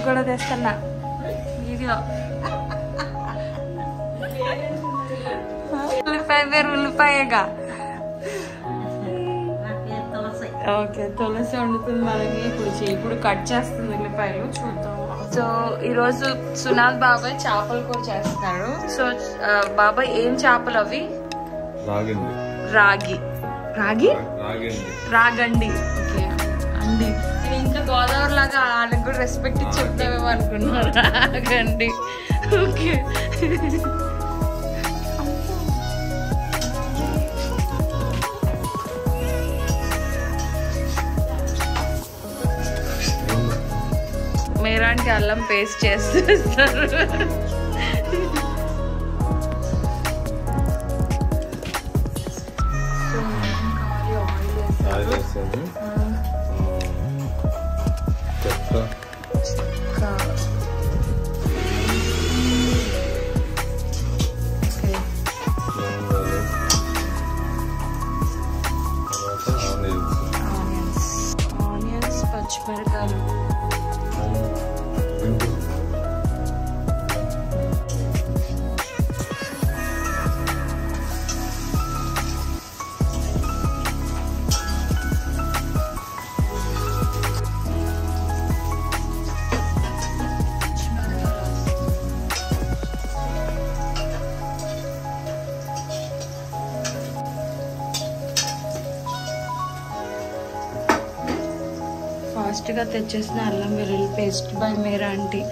కూడా తెస్తున్నా వీడియో. ఉల్లిపాయ పేరు ఉల్లిపాయగా. ఓకే, తులసి వండుతుంది మనకి. ఇప్పుడు కట్ చేస్తుంది ఉల్లిపాయలు, చూద్దాం. సో ఈరోజు సునాల్ బాబాయ్ చేపల కూర చేస్తున్నాడు. సో బాబాయ్ ఏం చేపలు అవి? రాగండి. ఓకే అండి. నేను ఇంకా గోదావరి లాగా వాళ్ళకి కూడా రెస్పెక్ట్ ఇచ్చి చెప్తామేమో అనుకున్నాను. రాగండి. ఓకే. మేరానికి అల్లం పేస్ట్ చేస్తారు. ఆనియన్స్, పచ్చిమిరకాయలు. ఫాస్ట్గా తెచ్చేసిన అల్లం వెల్లుల్లి paste by Mera aunty.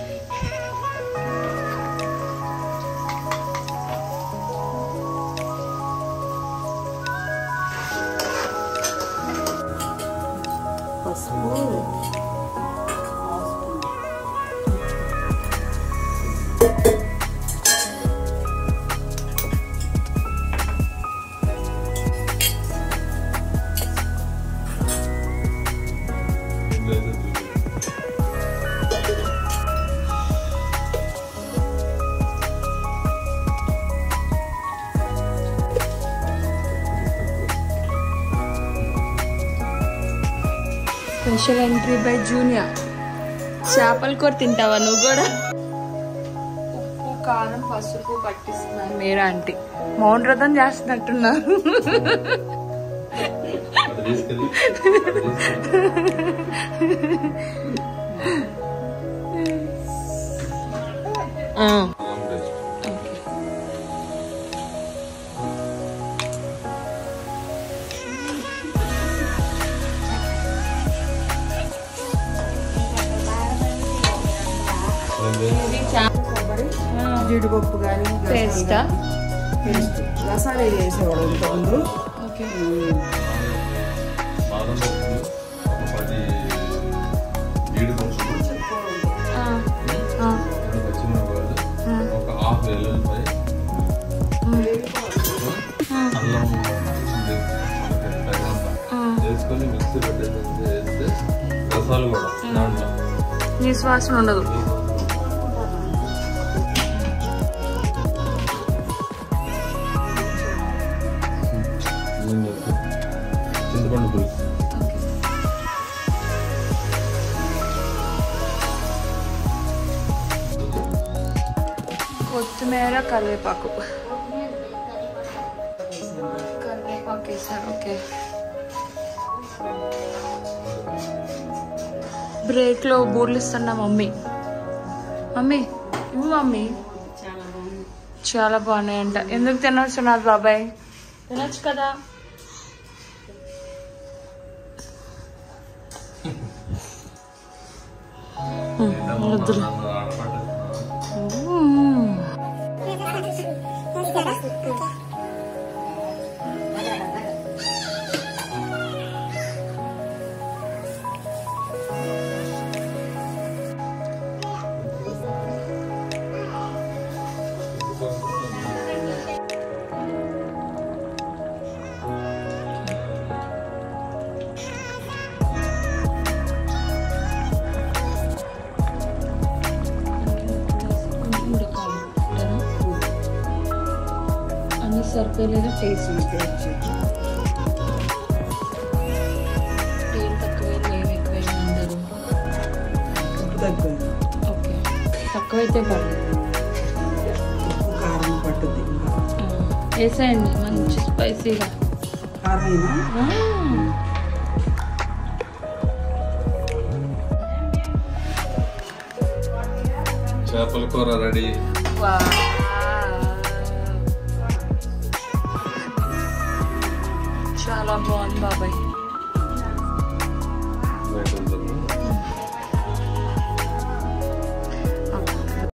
Special entry by junior. చేపల కూర తింటావా నువ్వు కూడా? ఉప్పు, కారం, పసుపు పట్టిస్తున్నారు మేరా ఆంటీ. మౌన వ్రతం చేస్తున్నట్టున్నారు. జీడిపప్పు కానీ పేస్ట్ మసాలా వేసేవాడు ఇంతకుముందు. నీ శ్వాసన ఉండదు. కొత్తిమీర, కరివేపాకు వేసాను. ఓకే. బ్రేక్లో బూర్లు ఇస్తున్నా మమ్మీ. ఇవ్వు మమ్మీ. చాలా బాగున్నాయంట. ఎందుకు తినొచ్చు నాది బాబాయ్? తినొచ్చు కదా. సరిపోలేదు. టేస్ట్ తక్కువ, ఏం ఎక్కువ ఉండదు. ఎక్కువైతే పడుతుంది. ఉప్పు కారం పట్టుద్ది. వేసేయండి మంచి స్పైసీగా. కారమేనా? చేపల కూర రెడీ. చాలా బాగుంది బాబాయ్.